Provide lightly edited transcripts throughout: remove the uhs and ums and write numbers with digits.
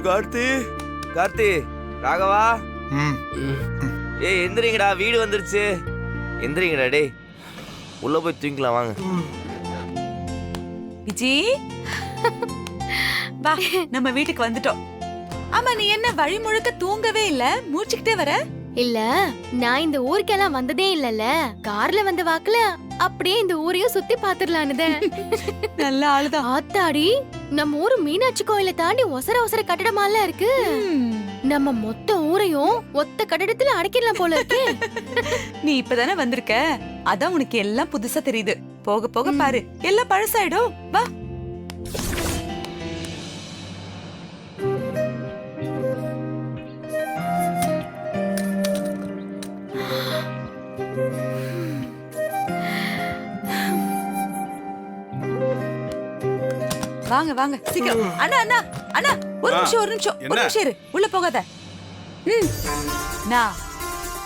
கார்த்தி கார்த்தி ராகவா ஏய் எந்திரிங்கடா, வீடு வந்துருச்சு. எந்திரிங்கடா டேய், உள்ள போய் தூங்கிக்கலாம் வாங்க. விஜி வா, நம்ம வீட்டுக்கு வந்துட்டோம். ஆமா, நீ என்ன வழி முழுக்க தூங்கவே இல்ல, மூச்சுக்கிட்டே வர? இல்ல, நான் இந்த ஊருக்கெல்லாம் வந்ததே இல்லல்ல. கார்ல வந்த வாக்குல அப்படியே இந்த ஊரையும் சுத்தி பாத்துடலான்னு. நல்ல ஆளுதான். ஆத்தாடி, நம்ம ஊரு மீனாட்சி கோயில தாண்டி ஒசர ஒசர கட்டடமால இருக்கு. நம்ம மொத்த ஊரையும் ஒத்த கட்டடத்துல அடைக்கலாம் போல இருக்கு. நீ இப்பதானே வந்திருக்க, அதான் உனக்கு எல்லாம் புதுசா தெரியுது. போக போக பாரு, எல்லாம் பழசாயிடும். வா. வாங்க வாங்க சீக்கிரம். அண்ணா அண்ணா அண்ணா, ஒரு நிமிஷம் ஒரு நிமிஷம் இரு, உள்ள போகாத. நான்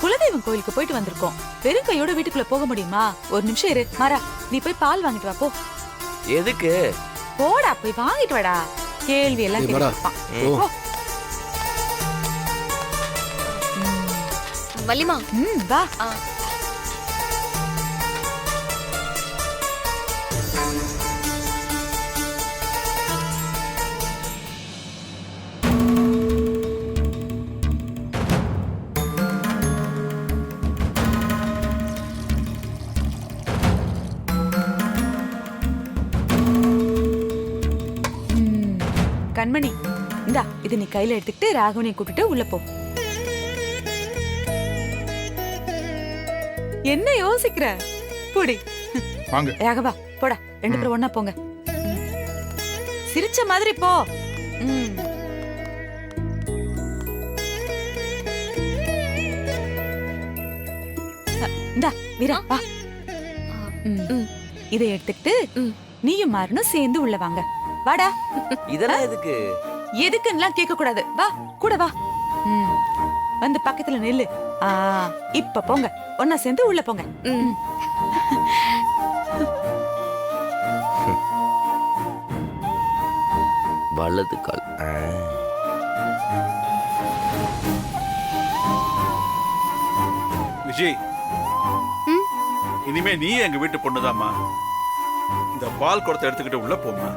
குலதெய்வம் கோயிலுக்கு போயிட்டு வந்திருக்கோம். வெறும் கையோட வீட்டுக்குள்ள போக முடியுமா? ஒரு நிமிஷம் இரு. மாறா, நீ போய் பால் வாங்கிட்டு வா போ. எதுக்கு? போடா, போய் வாங்கிட்டு வாடா. கேள்வி எல்லாம் கேட்பான். வள்ளிமா, வா. கண்மணி, இந்தா, இது நீ கையில எடுத்துக்கிட்டு ராகவனை கூட்டிட்டு உள்ள போ. என்ன யோசிக்கிற? போடி. வாங்க ராகவா, போடா, ரெண்டு பேரும் ஒண்ணா போங்க. சிரிச்ச மாதிரி போ. இந்தா வீரா, வா. இதை எடுத்துக்கிட்டு நீயும் மாறணும் சேர்ந்து உள்ள வாங்க. வாடா. இதெல்லாம் எதுக்கு? எதுக்குன்னு கேட்க கூடாது. வா கூட வா. வந்து பக்கத்துல நில்லு. இப்ப போங்க, ஒன்னா சேர்ந்து உள்ள போங்க. வலது கால். விஜய், இனிமே நீ எங்க வீட்டு பொண்ணுதாம்மா. இந்த பால் குடத்தை எடுத்துக்கிட்டு உள்ள போமா.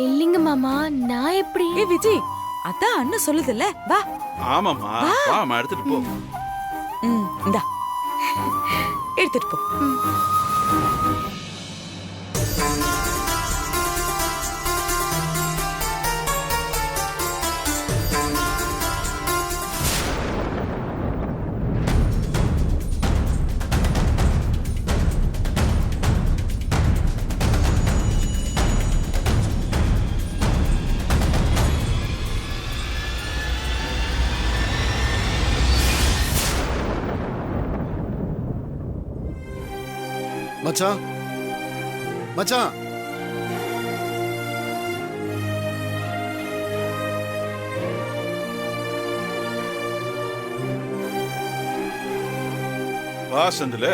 இல்லைங்க மாமா, நான் எப்படி? ஏ விஜய், அதான் அண்ணன் சொல்லுதுல்ல, வா. ஆமாமா, வாமா, எடுத்துட்டு போ. இந்தா, எடுத்துட்டு போ. மச்சான், மச்சான், வா செந்தில்.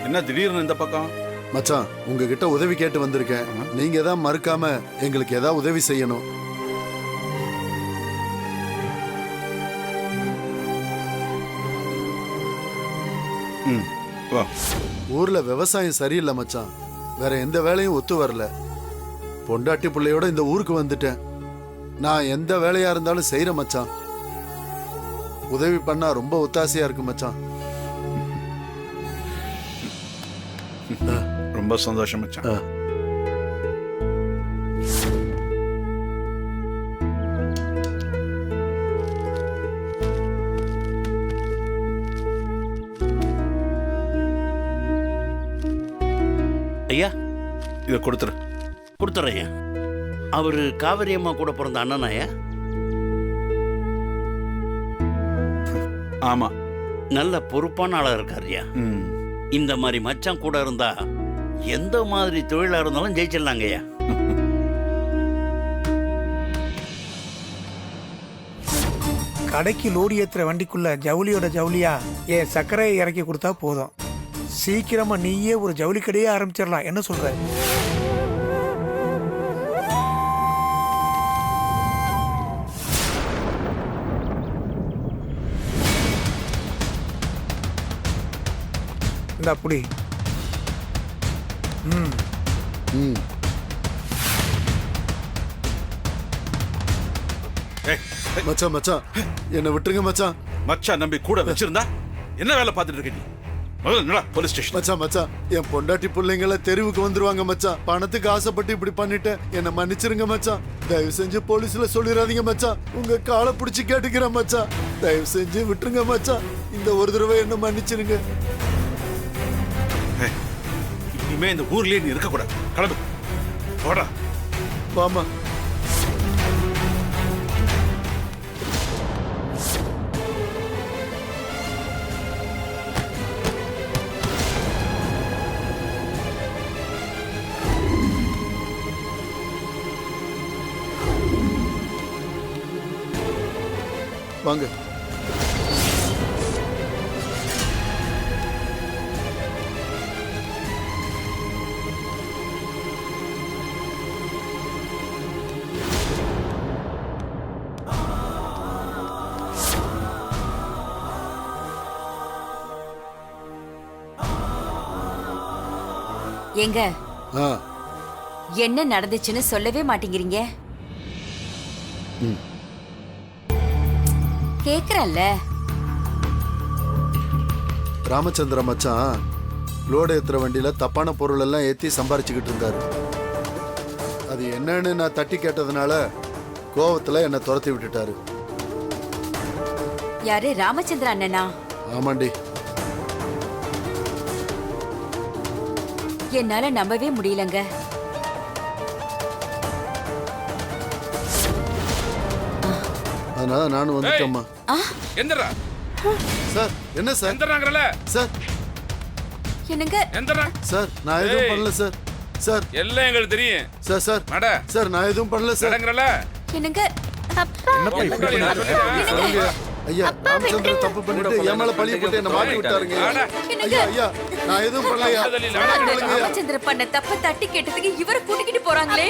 என்ன திடீர்னு இந்த பக்கம்? மச்சான், உங்ககிட்ட உதவி கேட்டு வந்திருக்கேன். நீங்க தான் மறுக்காம எங்களுக்கு ஏதாவது உதவி செய்யணும். ஊர்ல விவசாயம் சரியில்லை மச்சான். வேற எந்த வேலையும் ஒத்து வரல. பொண்டாட்டி பிள்ளையோட இந்த ஊருக்கு வந்துட்டேன். நான் எந்த வேலையா இருந்தாலும் செய்யறேன் மச்சான். உதவி பண்ணா ரொம்ப ஒத்தாசையா இருக்கு மச்சான். ரொம்ப சந்தோஷம் மச்சான். ஐயா, இதை கொடுத்துறேன். அவரு காவேரி அம்மா கூட பிறந்த அண்ணனாயா? ஆமா. நல்ல பொறுப்பான ஆளா இருக்காருயா. இந்த மாதிரி மச்சான் கூட இருந்தா எந்த மாதிரி தொழிலா இருந்தாலும் ஜெயிச்சிடலாங்கய்யா. கடைக்கு லோடி ஏத்துற வண்டிக்குள்ள ஜவுளியோட ஜவுளியா என் சர்க்கரையை இறக்கி கொடுத்தா போதும். சீக்கிரமா நீயே ஒரு ஜவுளி கடையே ஆரம்பிச்சிடலாம். என்ன சொல்ற? இந்த அப்படி ம் ம் ஏய், ஏய், மச்சான் மச்சான் என்னை விட்டுருங்க மச்சான். மச்சான் நம்பி கூட வச்சிருந்தா என்ன வேலை பார்த்துட்டு இருக்க நீ? முதல்ல என்னடா போலீஸ் ஸ்டேஷன். மச்சான் மச்சான் என் பொண்டாட்டி பிள்ளைங்கள தெருவுக்கு வந்துருவாங்க மச்சான். பணத்துக்கு ஆசைப்பட்டு இப்படி பண்ணிட்டேன், என்ன மன்னிச்சிருங்க மச்சான். தயவு செஞ்சு போலீஸ்ல சொல்லிடாதீங்க மச்சான். உங்க காலை பிடிச்சி கேட்டுக்கிறேன் மச்சான். தயவு செஞ்சு விட்டுருங்க மச்சான். இந்த ஒரு தடவை என்ன மன்னிச்சிருங்க. ஏய், இனிமே இந்த ஊர்லயே நீ இருக்க கூடாது. கிளம்பு போடா. வாமா. வாங்க. ஏங்க ஆ என்ன நடந்துச்சுன்னு சொல்லவே மாட்டேங்கிறீங்க. ம் கேக்குறல்ல. ராமச்சந்திர மச்சான் லோடு ஏத்துற வண்டியில தப்பான பொருள் எல்லாம் ஏத்தி சம்பாரிச்சுக்கிட்டு இருந்தாரு. அது என்னன்னு நான் தட்டி கேட்டதுனால கோவத்துல என்னை துரத்தி விட்டுட்டாரு. யாரு ராமச்சந்திர அண்ணனா? ஆமாண்டி. என்னால நம்பவே முடியலங்க. அதனால நானும் வந்துட்டேம்மா. எந்திரா. சார் என்ன சார்? எந்திராங்கறல. சார் என்னங்க? எந்திரா. சார் நான் எதுவும் பண்ணல சார். சார் எல்லாம் எங்களுக்கு தெரியும். சார் சார் நட. சார் நான் எதுவும் பண்ணல சார். நடங்கறல. என்னங்க? சொல்லுங்க ஐயா. ராமச்சந்திர தப்பு பண்ணிட்டு என் மேல பழிய போட்டு என்ன மாட்டி விட்டாருங்க. ஐயா ஐயா நான் எதுவும் பண்ணலையா. ராமச்சந்திர பண்ண தப்ப தட்டி கேட்டதுக்கு இவரை கூட்டிக்கிட்டு போறாங்களே.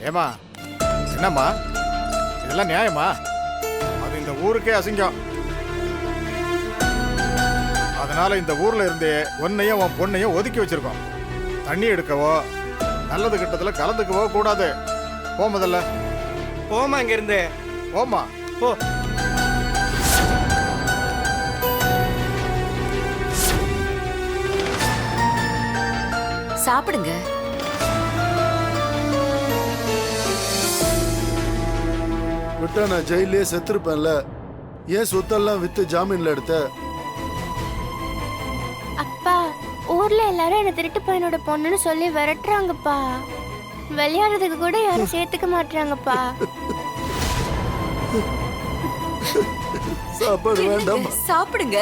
ஏமா என்னம்மா இதெல்லாம் நியாயமா? அது இந்த ஊருக்கே அசிங்கம். அதனால இந்த ஊர்ல இருந்து உன்னையும் உன் பொண்ணையும் ஒதுக்கி வச்சிருக்கோம். தண்ணி எடுக்கவோ நல்லது கிட்டத்துல கலந்துக்கவோ கூடாது. போ முதல்ல. போமா இங்க இருந்து. போமா போ. சாப்பிடுங்க. விட்டா நான் ஜெயிலே செத்துருப்பேன்ல. ஏன் சொத்தெல்லாம் வித்து ஜாமீன்ல எடுத்த? அப்பா ஊர்ல எல்லாரும் என்ன திருட்டு பையனோட பொண்ணுன்னு சொல்லி விரட்டுறாங்கப்பா. விளையாடுறதுக்கு கூட யாரும் சேர்த்துக்க மாட்டாங்கப்பா. சாப்பாடு வேண்டாம். சாப்பிடுங்க.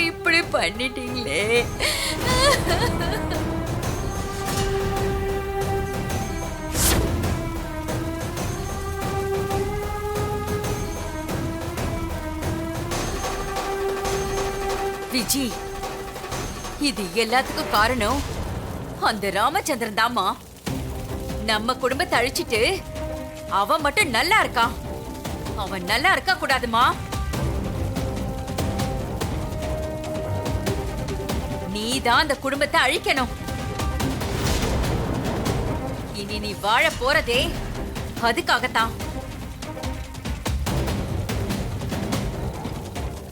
இப்படி பண்ணிட்டீங்களே. விஜி, இது எல்லாத்துக்கும் காரணம் அந்த ராமச்சந்திரன் தாமா. நம்ம குடும்பத்தை அழிச்சிட்டு அவன் மட்டும் நல்லா இருக்கான். அவன் நல்லா இருக்க கூடாதுமா. நீதான் அந்த குடும்பத்தை அழிக்கணும். இனி நீ வாழ போறதே அதுக்காகத்தான்.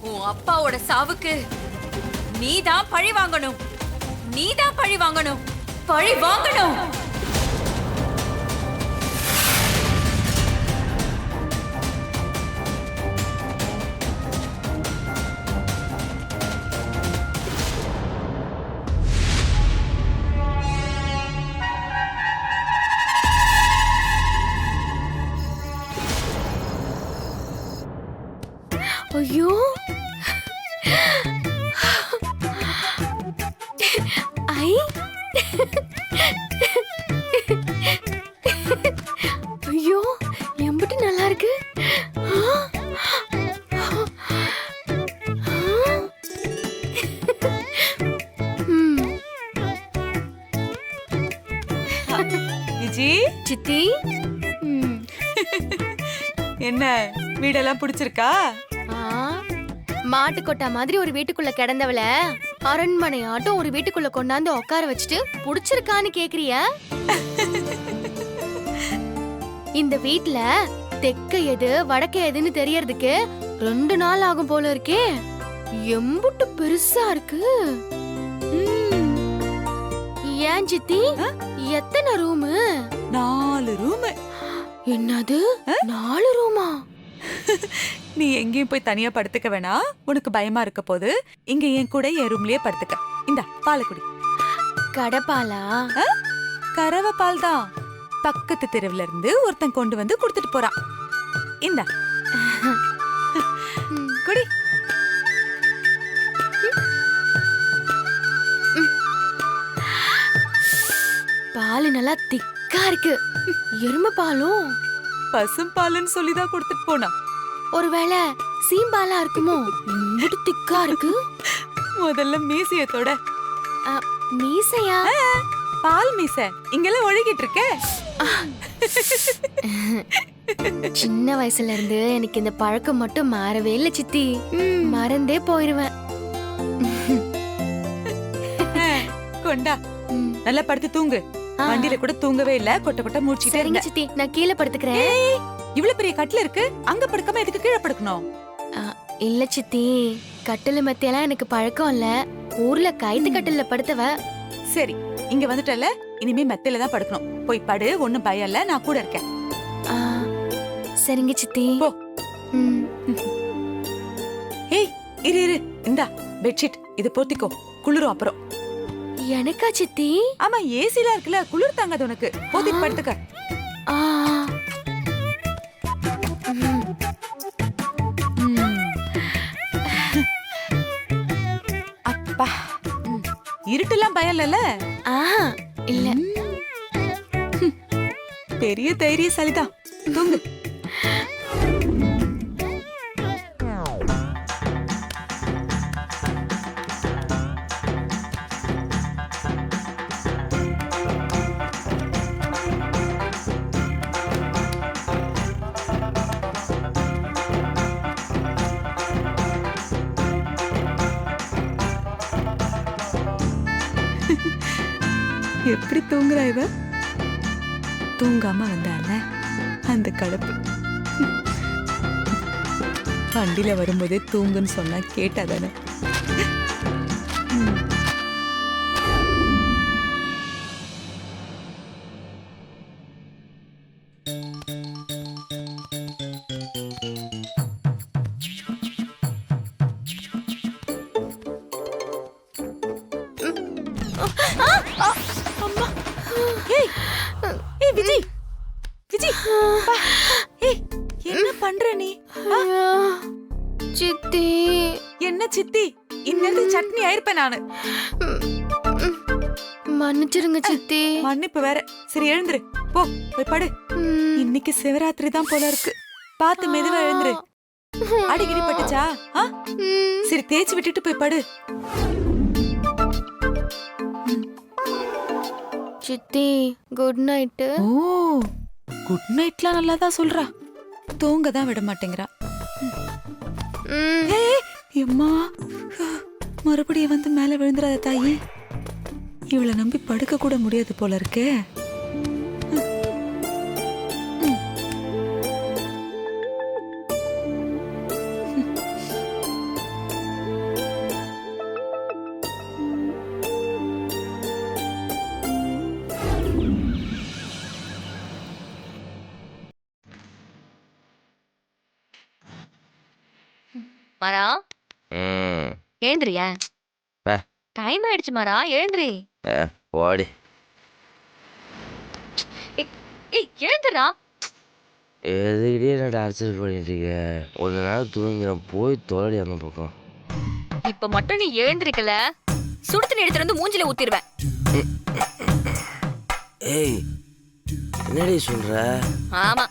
உன் அப்பாவோட சாவுக்கு நீதான் பழி வாங்கணும். நீதான் பழி வாங்கணும். பழி வாங்கணும். ஐயோ ஐ ஐயோ எம்பிட்டு நல்லா இருக்கு. விஜி, சித்தி என்ன வீடெல்லாம் பிடிச்சிருக்கா? மாட்டு கொட்டா மாதிரி ஒரு வீட்டுக்குள்ள கிடந்தவள அரண்மனை ஆட்டம் ஒரு வீட்டுக்குள்ள கொண்டாந்து உட்கார வச்சுட்டு புடிச்சிருக்கான்னு கேக்குறியா? இந்த வீட்ல தெக்க எது வடக்க எதுன்னு தெரியறதுக்கு 2 நாள் ஆகும் போல இருக்கே. எம்புட்டு பெருசா இருக்கு. ஏன் சித்தி, எத்தனை ரூமு? 4 ரூம். என்னது 4 ரூமா? நீ எங்கேயும் போய் தனியா படுத்துக்க வேணாம். உனக்கு பயமா இருக்க போது இங்க என் கூட என் ரூம்லயே படுத்துக்க. இந்த பாலை குடி. கடப்பாலா? கறவை பால் தான். பக்கத்து தெருவுல இருந்து ஒருத்தன் கொண்டு வந்து கொடுத்துட்டு போறான். இந்த குடி. பால் நல்லா திக்கா இருக்கு. எருமை பாலும் பசும் பாலுன்னு சொல்லிதான் கொடுத்துட்டு போனா. ஒருவேளை சீம்பாலா இருக்குமோ? இம்புட்டு திக்கா இருக்கு. முதல்ல மீசையத்தோட. மீசையா? பால் மீசை இங்கெல்லாம் ஒழுகிட்டு இருக்கே. சின்ன வயசுல இருந்து எனக்கு இந்த பழக்கம் மட்டும் மாறவே இல்ல சித்தி. மறந்தே போயிருவேன். கொண்டா, நல்லா படுத்து தூங்கு. வண்டியில கூட தூங்கவே இல்ல, கொட்ட கொட்ட மூச்சிட்டே சரிங்க இருந்த. சித்தி, நான் கீழே படுத்துக்கிறேன். இவ்வளவு பெரிய கட்டில இருக்கு, அங்க படுக்காம எதுக்கு கீழே படுக்கணும்? இல்ல சித்தி, கட்டில மெத்தையெல்லாம் எனக்கு பழக்கம் இல்ல. ஊர்ல கைத்து கட்டில படுத்தவ. சரி, இங்க வந்துட்டல, இனிமே மெத்தையில தான் படுக்கணும். போய் படு, ஒண்ணும் பயம் இல்ல, நான் கூட இருக்கேன். சரிங்க சித்தி. போ. ம். ஏய், இரு, இந்தா பெட்ஷீட், இது போத்திக்கோ, குளிரும் அப்புறம். எனக்கா சித்தி? ஆமா, ஏசில இருக்குல்ல, குளிர் தாங்காது உனக்கு. போத்திட்டு படுத்துக்க. ஆ. அப்பா, இருட்டெல்லாம் பயம் இல்லல? இல்ல. பெரிய தைரியசாலிதான். தூங்கு. எப்படி தூங்குறா இவ? தூங்காம வந்தால அந்த கடுப்பு. வண்டியில வரும்போதே தூங்குன்னு சொன்னா கேட்டாதானே. விஜய், விஜய், என்ன பண்ற நீ? சித்தி. என்ன சித்தி? இன்னும் சட்னி ஆயிருப்பேன் நானு. மன்னிச்சிருங்க சித்தி. மன்னிப்பு வேற. சரி, எழுந்துரு, போ, போய் படு. இன்னைக்கு சிவராத்திரி தான் போல இருக்கு. பார்த்து மெதுவா எழுந்துரு. அடிக்கடி பட்டுச்சா? சரி, தேய்ச்சி விட்டுட்டு போய் படு. சித்தி, குட் நைட். ஓ, குட் நைட்லாம் நல்லா தான் சொல்றா. தூங்க தான் விட மாட்டேங்கிறா. அம்மா, மறுபடியும் வந்து மேல விழுந்துடாத தாயி. இவளை நம்பி படுக்க கூட முடியாது போல இருக்கே. மரா ம் எழுந்திரியா? பே. டைம் ஆயிடுச்சு மரா, எழுந்திரி. போடி. ஏய் எழுந்துடா. எதுக்கிட்டே நான் டார்ச்சர் பண்ணிட்டு இருக்க? ஒரு நாள் தூங்கிறேன், போய் தொலைடி அந்த பக்கம். இப்ப மட்டும் நீ எழுந்திருக்கல, சுடு தண்ணி எடுத்துட்டு வந்து மூஞ்சில ஊத்திடுவேன். ஏய் என்னடி சொல்ற? ஆமா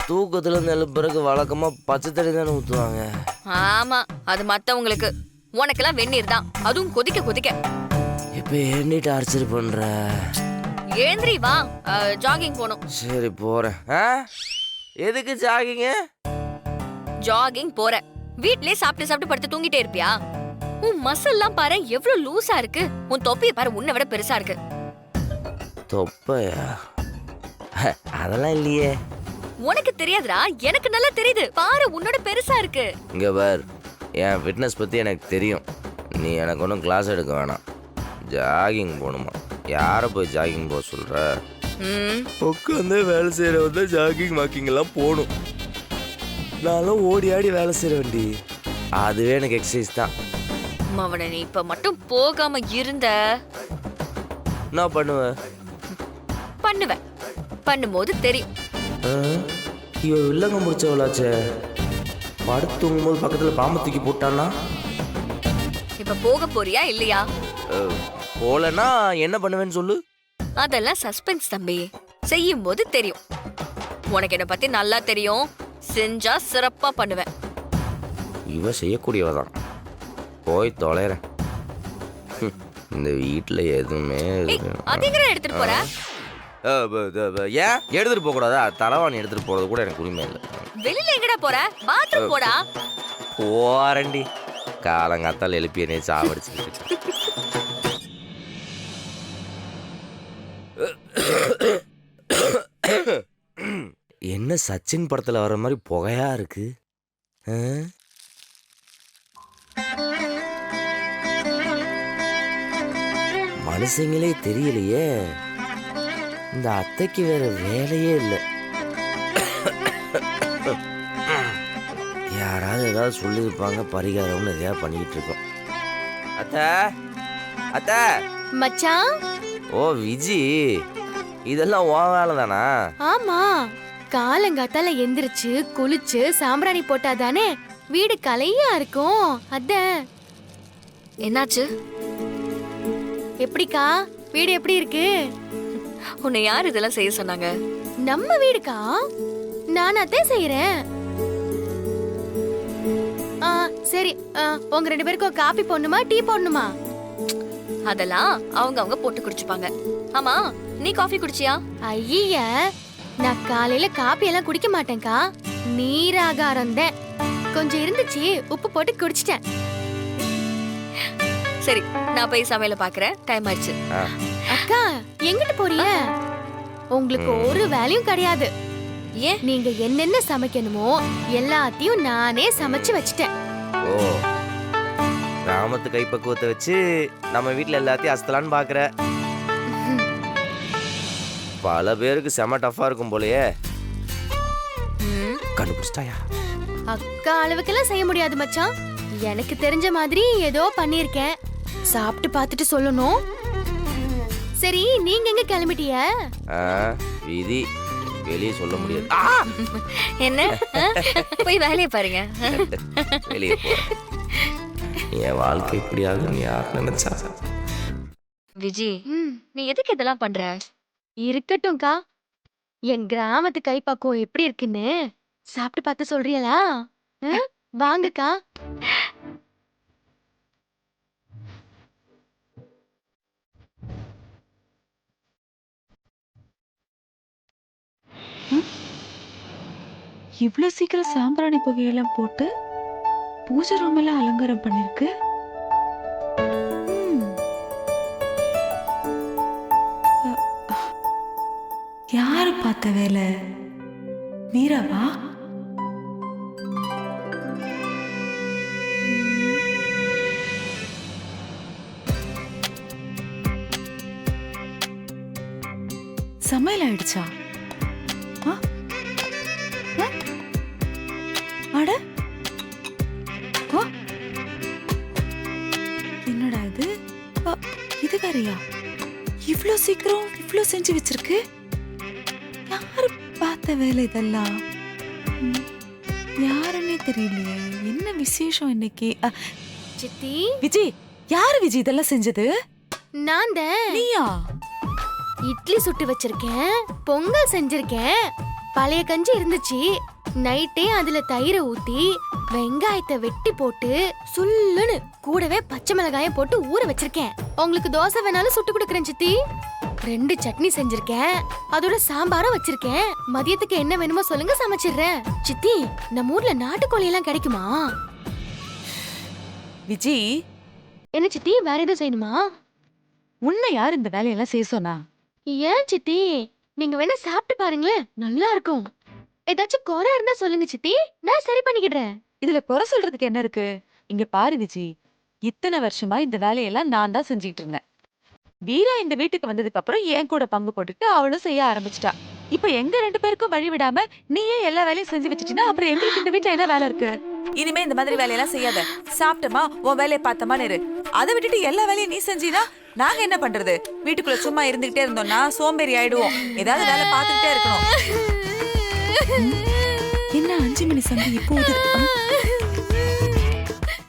தூக்கத்துல இருந்து எழுந்த பிறகு வழக்கமா பச்சை தண்ணி தானே ஊத்துவாங்க. ஆமா, அது மத்தவங்களுக்கு. உனக்கெல்லாம் வெந்நீர் தான், அதுவும் கொதிக்க கொதிக்க. இப்ப என்ன டார்ச்சர் பண்ற? எழுந்திரி வா, ஜாகிங் போகணும். சரி போறேன். எதுக்கு ஜாகிங்க? ஜாகிங் போற, வீட்லயே சாப்பிட்டு சாப்பிட்டு படுத்து தூங்கிட்டே இருப்பியா? உன் மசில்லாம் பாரு எவ்வளவு லூசா இருக்கு. உன் தொப்பி பாரு உன்னை விட பெருசா இருக்கு. தொப்பையா? அதெல்லாம் இல்லையே. உனக்கு தெரியாதுடா, எனக்கு நல்லா தெரியுது. பாரு உன்னோட பெருசா இருக்கு. இங்க பார், என் ஃபிட்னஸ் பத்தி எனக்கு தெரியும். நீ எனக்கு ஒன்றும் கிளாஸ் எடுக்க வேணாம். ஜாகிங் போகணுமா? யாரை போய் ஜாகிங் போக சொல்ற? உட்காந்து வேலை செய்யறவங்க ஜாகிங் வாக்கிங் எல்லாம் போகணும். நானும் ஓடி ஆடி வேலை செய்ய வேண்டி, அதுவே எனக்கு எக்ஸசைஸ் தான். அவனை நீ இப்ப மட்டும் போகாம இருந்த நான் பண்ணுவேன். பண்ணுவேன், பண்ணும்போது தெரியும். இவ வில்லங்க முடிச்சவளாச்சே. படுத்து தூங்கும்போது பக்கத்துல பாம்பு தூக்கி போட்டான்னா? இப்ப போக போறியா இல்லையா? போலன்னா என்ன பண்ணுவேன்னு சொல்லு. அதெல்லாம் சஸ்பென்ஸ் தம்பி, செய்யும் போது தெரியும். உனக்கு என்ன பத்தி நல்லா தெரியும், செஞ்சா சிறப்பா பண்ணுவேன். இவ செய்யக்கூடியவதான். போய் தொலைறேன். இந்த வீட்டுல எதுவுமே அதிகர எடுத்துட்டு போற. ஏன் எடுத்துட்டு போக கூடாதா? தலைவாணி எடுத்துட்டு போறது கூட எனக்கு உரிமை இல்லை. வெளியில எங்கடா போற? பாத்ரூம் போடா. போறண்டி, காலங்காத்தால் எழுப்பி என்னை சாவடிச்சு. என்ன சச்சின் படத்துல வர மாதிரி புகையா இருக்கு? மனுஷங்களே தெரியலையே. இந்த அத்தைக்கு வேற வேலையே இல்லை. யாராவது ஏதாவது சொல்லியிருப்பாங்க, பரிகாரம்னு எதையாவது பண்ணிக்கிட்டு இருக்கோம். அத்தை அத்தை. மச்சான். ஓ விஜி, இதெல்லாம் உன் வேலை தானா? ஆமா, காலங்காத்தால எந்திரிச்சு குளிச்சு சாம்பிராணி போட்டாதானே வீடு கலையா இருக்கும். அதான். என்னாச்சு? எப்படிக்கா வீடு எப்படி இருக்கு? உன்னை யார் இதெல்லாம் செய்ய சொன்னாங்க? நம்ம வீடுக்கா, நான் அதான் செய்யறேன். சரி, உங்க 2 பேருக்கும் காபி போடணுமா டீ போடணுமா? அதெல்லாம் அவங்க போட்டு குடிச்சுப்பாங்க. ஆமா, நீ காஃபி குடிச்சியா? ஐய, நான் காலையில காபி எல்லாம் குடிக்க மாட்டேன்க்கா. நீராகாரம் தான். கொஞ்சம் இருந்துச்சு, உப்பு போட்டு குடிச்சிட்டேன். சரி, நான் போய் சமையல பாக்குறேன், டைம் ஆயிடுச்சு. அக்கா எங்கிட்டு போறீங்க? உங்களுக்கு ஒரு வேலையும் கிடையாது. ஏன்? நீங்க என்னென்ன சமைக்கணுமோ எல்லாத்தையும் நானே சமைச்சு வச்சிட்டேன். ஓ, கிராமத்து கைப்பக்குவத்தை வச்சு நம்ம வீட்டுல எல்லாத்தையும் அசத்தலான்னு பாக்குற. பல பேருக்கு செம டஃபா இருக்கும் போலயே. கண்டுபிடிச்சிட்டாயா? அக்கா அளவுக்கெல்லாம் செய்ய முடியாது மச்சான். எனக்கு தெரிஞ்ச மாதிரி ஏதோ பண்ணிருக்கேன். சாப்பிட்டு பார்த்துட்டு சொல்லணும். சரி, நீங்க எங்க கிளம்பிட்டிய? விதி, வெளியே சொல்ல முடியாது. என்ன? போய் வேலையை பாருங்க. வெளியே போ. என் வாழ்க்கை இப்படி ஆகும் யார் நினைச்சா? விஜி, நீ எதுக்கு இதெல்லாம் பண்ற? இருக்கட்டும்க்கா, என் கிராமத்து கைப்பக்குவம் எப்படி இருக்குன்னு சாப்பிட்டு பார்த்து சொல்றீங்களா? வாங்கக்கா. இவ்ளோ சீக்கிரம் சாம்பிராணி புகையெல்லாம் போட்டு பூஜை ரூம் எல்லாம் அலங்காரம் பண்ணிருக்கு. யாரு பார்த்த வேலை? வீராவா? சமையல் ஆயிடுச்சா? ஆ? ஆ? அட ஆ? என்னடா இது? இது வேறயா? இவ்ளோ சீக்கிரம் இவ்ளோ செஞ்சு வச்சிருக்கு? யாரு பார்த்த வேலை இதெல்லாம்? யாருன்னே தெரியலையே. என்ன விசேஷம் இன்னைக்கு? சித்தி விஜி, யாரு விஜி இதெல்லாம் செஞ்சது? நான் தான். நீயா? இட்லி சுட்டு வச்சிருக்கேன், பொங்கல் செஞ்சிருக்கேன், பழைய கஞ்சி இருந்துச்சு. நைட்டே அதுல தயிரை ஊத்தி வெங்காயத்தை வெட்டி போட்டு சுல்லுன்னு கூடவே பச்சை மிளகாயம் போட்டு ஊற வச்சிருக்கேன். உங்களுக்கு தோசை வேணாலும் சுட்டு கொடுக்கறேன் சித்தி. 2 சட்னி செஞ்சிருக்கேன், அதோட சாம்பாரும் வச்சிருக்கேன். மதியத்துக்கு என்ன வேணுமோ சொல்லுங்க, சமைச்சிடுறேன். சித்தி, நம்ம ஊர்ல நாட்டுக்கோழி எல்லாம் கிடைக்குமா? விஜி, என்ன சித்தி, வேற எதுவும் செய்யணுமா? உன்னை யார் இந்த வேலையெல்லாம் செய்ய சொன்னா? ஏன் சித்தி, நீங்க வேணா சாப்பிட்டு பாருங்களேன், நல்லா இருக்கும். ஏதாச்சும் குறை இருந்தா சொல்லுங்க சித்தி, நான் சரி பண்ணிக்கிடுறேன். இதுல குறை சொல்றதுக்கு என்ன இருக்கு? இங்க பாரு விஜி, இத்தனை வருஷமா இந்த வேலையெல்லாம் நான் தான் செஞ்சுட்டு இருந்தேன். வீரா இந்த வீட்டுக்கு வந்ததுக்கு அப்புறம் என் கூட பங்கு போட்டுட்டு அவளும் செய்ய ஆரம்பிச்சிட்டா. இப்ப எங்க 2 பேருக்கும் வழி விடாம நீயே எல்லா வேலையும் செஞ்சு வச்சுட்டீங்கன்னா அப்புறம் எங்களுக்கு இந்த வீட்டுல என்ன வேலை இருக்கு? இனிமே இந்த மாதிரி வேலையெல்லாம் செய்யாத. சாப்பிட்டமா உன் வேலையை பார்த்தமா இரு. அதை விட்டுட்டு எல்லா வேலையும் நீ செஞ்சீனா நாங்க என்ன பண்றது? வீட்டுக்குள்ள சும்மா இருந்துகிட்டே இருந்தோம்னா சோம்பேறி ஆயிடுவோம். ஏதாவது வேலை பார்த்துக்கிட்டே இருக்கணும். என்ன 5 மணி சந்தி இப்போ